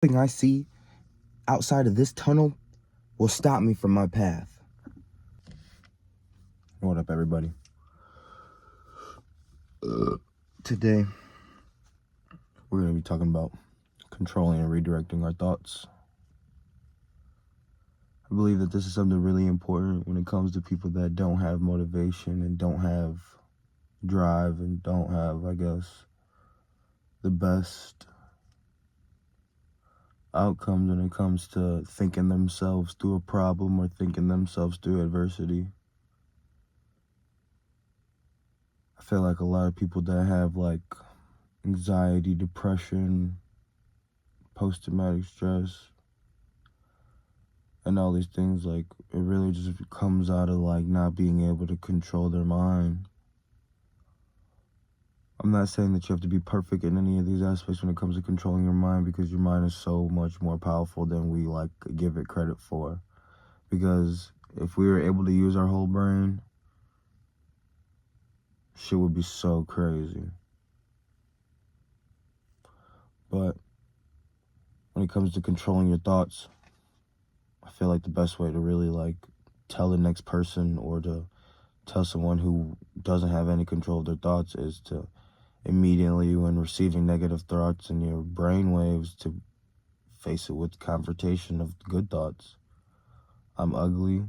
Thing I see outside of this tunnel will stop me from my path. What up, everybody? Today, we're going to be talking about controlling and redirecting our thoughts. I believe that this is something really important when it comes to people that don't have motivation and don't have drive and don't have, I guess, the best outcomes when it comes to thinking themselves through a problem or thinking themselves through adversity. I feel like a lot of people that have like anxiety, depression, post-traumatic stress, and all these things, like, it really just comes out of like not being able to control their mind. I'm not saying that you have to be perfect in any of these aspects when it comes to controlling your mind, because your mind is so much more powerful than we like give it credit for. Because if we were able to use our whole brain, shit would be so crazy. But when it comes to controlling your thoughts, I feel like the best way to really like tell the next person or to tell someone who doesn't have any control of their thoughts is to immediately, when receiving negative thoughts in your brain waves, to face it with confrontation of good thoughts. I'm ugly.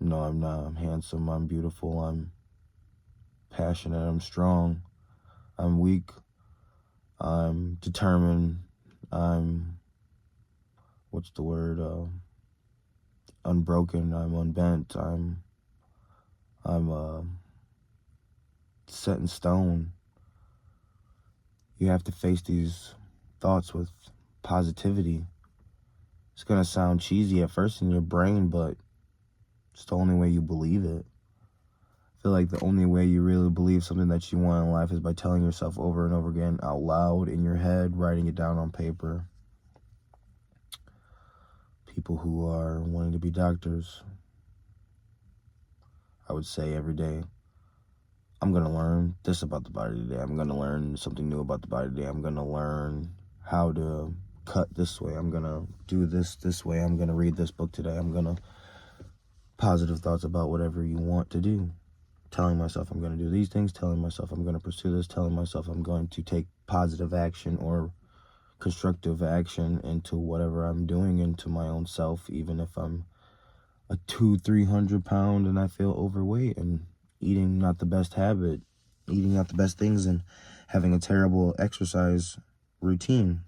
No, I'm not. I'm handsome. I'm beautiful. I'm passionate. I'm strong. I'm weak. I'm determined. I'm, what's the word? Unbroken. I'm unbent. I'm set in stone. You have to face these thoughts with positivity. It's gonna sound cheesy at first in your brain, but it's the only way you believe it. I feel like the only way you really believe something that you want in life is by telling yourself over and over again out loud in your head, writing it down on paper. People who are wanting to be doctors, I would say every day, I'm gonna learn this about the body today. I'm gonna learn something new about the body today. I'm gonna learn how to cut this way. I'm gonna do this way. I'm gonna read this book today. I'm gonna positive thoughts about whatever you want to do. Telling myself I'm gonna do these things, telling myself I'm gonna pursue this, telling myself I'm going to take positive action or constructive action into whatever I'm doing, into my own self, even if I'm a 200-300 pound and I feel overweight and eating not the best habit, eating not the best things, and having a terrible exercise routine.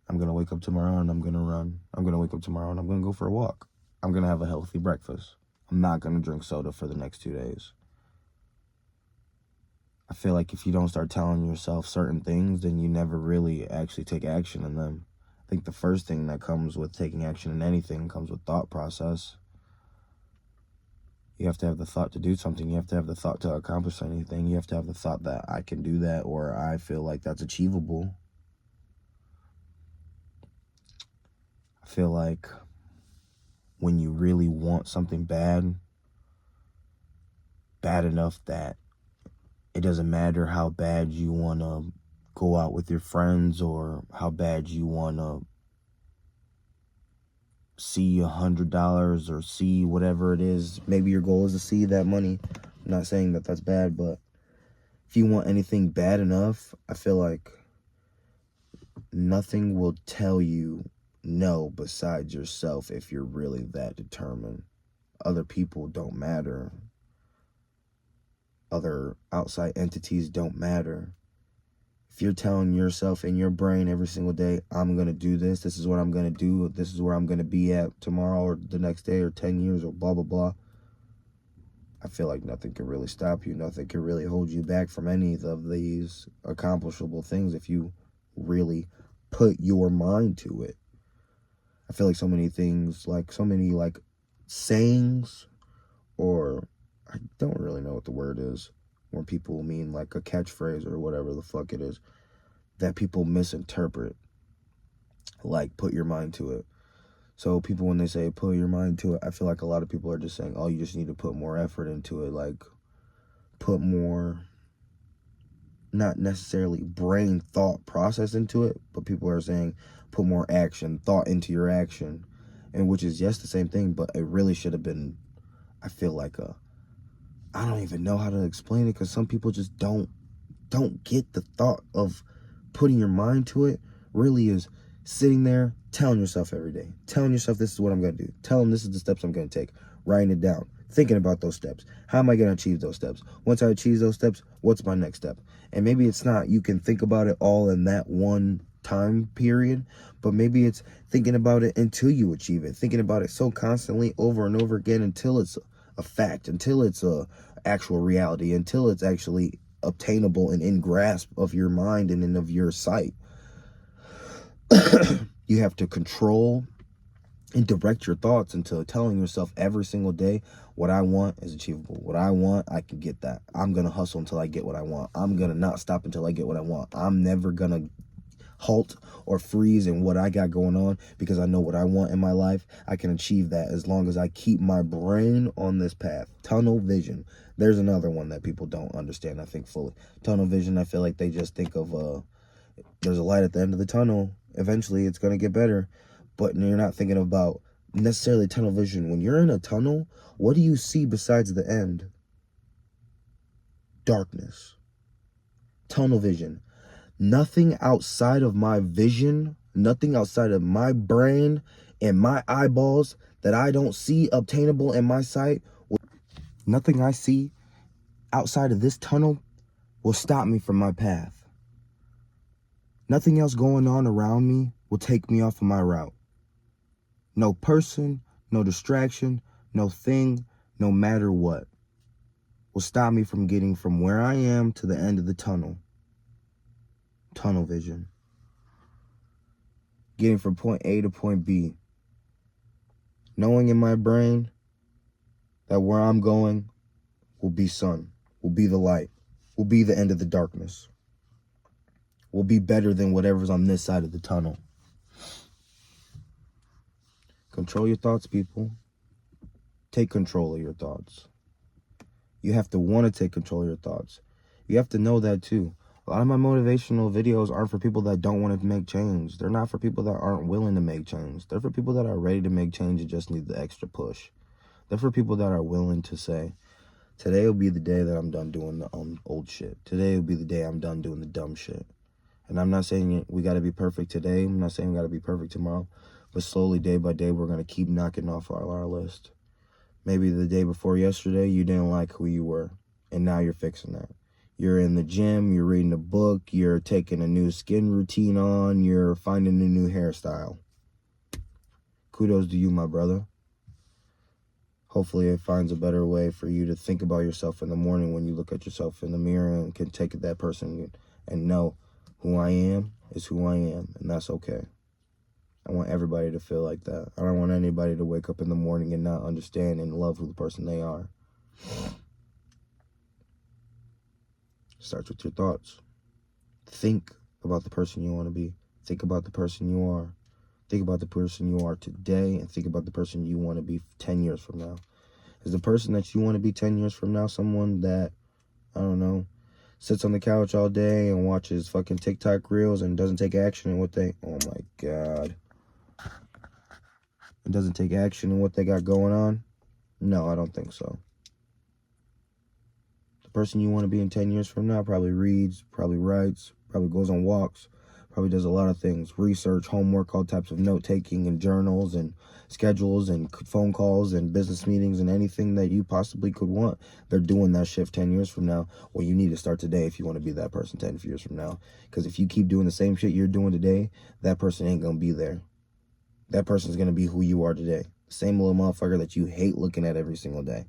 I'm gonna wake up tomorrow and I'm gonna run. I'm gonna wake up tomorrow and I'm gonna go for a walk. I'm gonna have a healthy breakfast. I'm not gonna drink soda for the next 2 days. I feel like if you don't start telling yourself certain things, then you never really actually take action in them. I think the first thing that comes with taking action in anything comes with thought process. You have to have the thought to do something. You have to have the thought to accomplish anything. You have to have the thought that I can do that, or I feel like that's achievable. I feel like when you really want something bad enough that it doesn't matter how bad you want to go out with your friends or how bad you want to see $100 or see whatever it is. Maybe your goal is to see that money. I'm not saying that that's bad, but if you want anything bad enough, I feel like nothing will tell you no besides yourself if you're really that determined. Other people don't matter. Other outside entities don't matter. If you're telling yourself in your brain every single day, I'm going to do this, this is what I'm going to do, this is where I'm going to be at tomorrow or the next day or 10 years or blah, blah, blah, I feel like nothing can really stop you. Nothing can really hold you back from any of these accomplishable things if you really put your mind to it. I feel like so many things, like so many like sayings, or I don't really know what the word is, where people mean like a catchphrase or whatever the fuck it is, that people misinterpret, like put your mind to it. So people, when they say put your mind to it, I feel like a lot of people are just saying, oh, you just need to put more effort into it, like put more not necessarily brain thought process into it, but people are saying put more action, thought into your action, and which is, yes, the same thing, but it really should have been, I feel like, I don't even know how to explain it, because some people just don't get the thought of putting your mind to it. Really is sitting there, telling yourself every day, telling yourself this is what I'm going to do, telling this is the steps I'm going to take, writing it down, thinking about those steps. How am I going to achieve those steps? Once I achieve those steps, what's my next step? And maybe it's not, you can think about it all in that one time period, but maybe it's thinking about it until you achieve it, thinking about it so constantly over and over again until it's a fact, until it's a actual reality, until it's actually obtainable and in grasp of your mind and in of your sight. You have to control and direct your thoughts into telling yourself every single day, what I want is achievable. What I want, I can get that. I'm going to hustle until I get what I want. I'm going to not stop until I get what I want. I'm never going to halt or freeze in what I got going on, because I know what I want in my life. I can achieve that as long as I keep my brain on this path. Tunnel vision. There's another one that people don't understand, I think, fully. Tunnel vision, I feel like they just think of, there's a light at the end of the tunnel. Eventually, it's going to get better. But you're not thinking about necessarily tunnel vision. When you're in a tunnel, what do you see besides the end? Darkness. Tunnel vision. Nothing outside of my vision, nothing outside of my brain and my eyeballs that I don't see obtainable in my sight, nothing I see outside of this tunnel will stop me from my path. Nothing else going on around me will take me off of my route. No person, no distraction, no thing, no matter what, will stop me from getting from where I am to the end of the tunnel. Tunnel vision. Getting from point A to point B. Knowing in my brain that where I'm going will be sun, will be the light, will be the end of the darkness, will be better than whatever's on this side of the tunnel. Control your thoughts, people. Take control of your thoughts. You have to want to take control of your thoughts. You have to know that too. A lot of my motivational videos aren't for people that don't want to make change. They're not for people that aren't willing to make change. They're for people that are ready to make change and just need the extra push. They're for people that are willing to say, today will be the day that I'm done doing the old shit. Today will be the day I'm done doing the dumb shit. And I'm not saying we got to be perfect today. I'm not saying we got to be perfect tomorrow. But slowly, day by day, we're going to keep knocking off our list. Maybe the day before yesterday, you didn't like who you were. And now you're fixing that. You're in the gym, you're reading a book, you're taking a new skin routine on, you're finding a new hairstyle. Kudos to you, my brother. Hopefully it finds a better way for you to think about yourself in the morning when you look at yourself in the mirror and can take that person and know who I am is who I am, and that's okay. I want everybody to feel like that. I don't want anybody to wake up in the morning and not understand and love who the person they are. Starts with your thoughts. Think about the person you want to be. Think about the person you are. Think about the person you are today, and think about the person you want to be 10 years from now. Is the person that you want to be 10 years from now someone that, I don't know, sits on the couch all day and watches fucking TikTok reels and doesn't take action in what they, oh my God. It doesn't take action in what they got going on? No, I don't think so. The person you want to be in 10 years from now probably reads, probably writes, probably goes on walks, probably does a lot of things, research, homework, all types of note-taking and journals and schedules and phone calls and business meetings and anything that you possibly could want. They're doing that shift 10 years from now. Well, you need to start today if you want to be that person 10 years from now. Because if you keep doing the same shit you're doing today, that person ain't going to be there. That person's going to be who you are today. The same little motherfucker that you hate looking at every single day.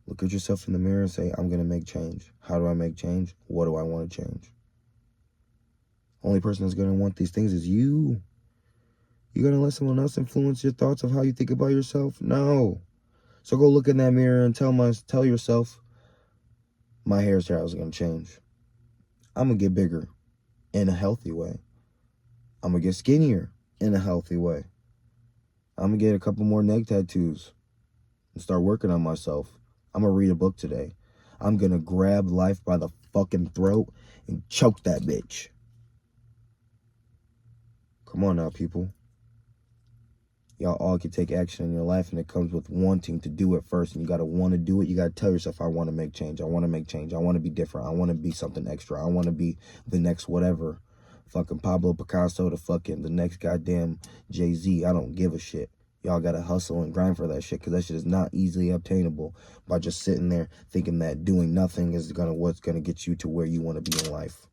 Look at yourself in the mirror and say, I'm going to make change. How do I make change? What do I want to change? Only person that's going to want these things is you. You going to let someone else influence your thoughts of how you think about yourself? No. So go look in that mirror and tell yourself, my hairstyle is going to change. I'm going to get bigger in a healthy way. I'm going to get skinnier in a healthy way. I'm going to get a couple more neck tattoos and start working on myself. I'm going to read a book today. I'm gonna grab life by the fucking throat and choke that bitch. Come on now, people. Y'all all can take action in your life, and it comes with wanting to do it first. And you gotta want to do it. You gotta tell yourself, I want to make change. I want to make change. I want to be different. I want to be something extra. I want to be the next whatever. Fucking Pablo Picasso to fucking the next goddamn Jay-Z. I don't give a shit. Y'all gotta hustle and grind for that shit, because that shit is not easily obtainable by just sitting there thinking that doing nothing is what's gonna get you to where you want to be in life.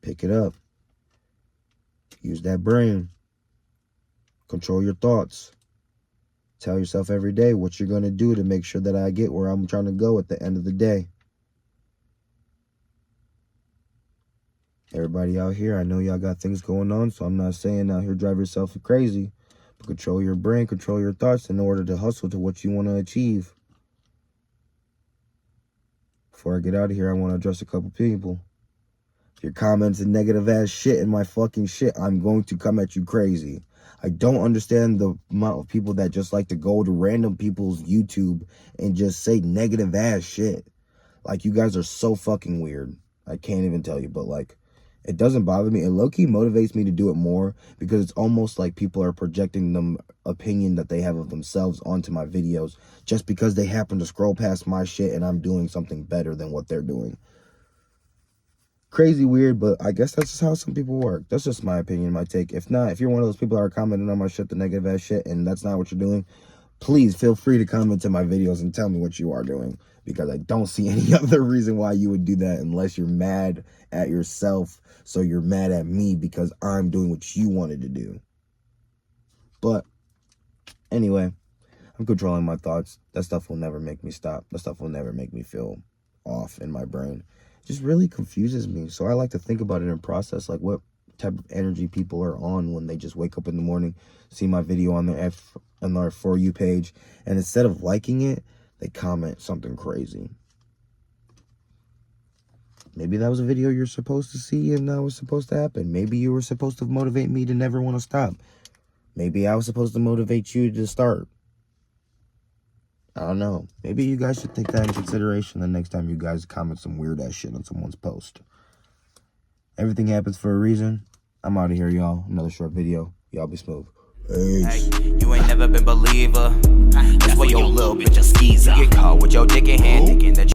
Pick it up. Use that brain. Control your thoughts. Tell yourself every day what you're going to do to make sure that I get where I'm trying to go at the end of the day. Everybody out here, I know y'all got things going on, so I'm not saying out here drive yourself crazy. But control your brain, control your thoughts in order to hustle to what you want to achieve. Before I get out of here, I want to address a couple people. If you're commenting negative ass shit in my fucking shit, I'm going to come at you crazy. I don't understand the amount of people that just like to go to random people's YouTube and just say negative ass shit. Like, you guys are so fucking weird. I can't even tell you, but like, it doesn't bother me. It low-key motivates me to do it more, because it's almost like people are projecting the opinion that they have of themselves onto my videos just because they happen to scroll past my shit and I'm doing something better than what they're doing. Crazy weird, but I guess that's just how some people work. That's just my opinion, my take. If not, if you're one of those people that are commenting on my shit, the negative ass shit, and that's not what you're doing, please feel free to comment in my videos and tell me what you are doing, because I don't see any other reason why you would do that unless you're mad at yourself, so you're mad at me because I'm doing what you wanted to do. But anyway, I'm controlling my thoughts. That stuff will never make me stop. That stuff will never make me feel off in my brain. Just really confuses me. So I like to think about it and process like what type of energy people are on when they just wake up in the morning, see my video on their For You page, and instead of liking it, they comment something crazy. Maybe that was a video you're supposed to see and that was supposed to happen. Maybe you were supposed to motivate me to never want to stop. Maybe I was supposed to motivate you to start. I don't know. Maybe you guys should take that into consideration the next time you guys comment some weird ass shit on someone's post. Everything happens for a reason. I'm out of here, y'all. Another short video. Y'all be smooth. Peace. Hey, you ain't never been believer. That's why your little bitch a skeezer. You get caught with your dick in hand, thinking that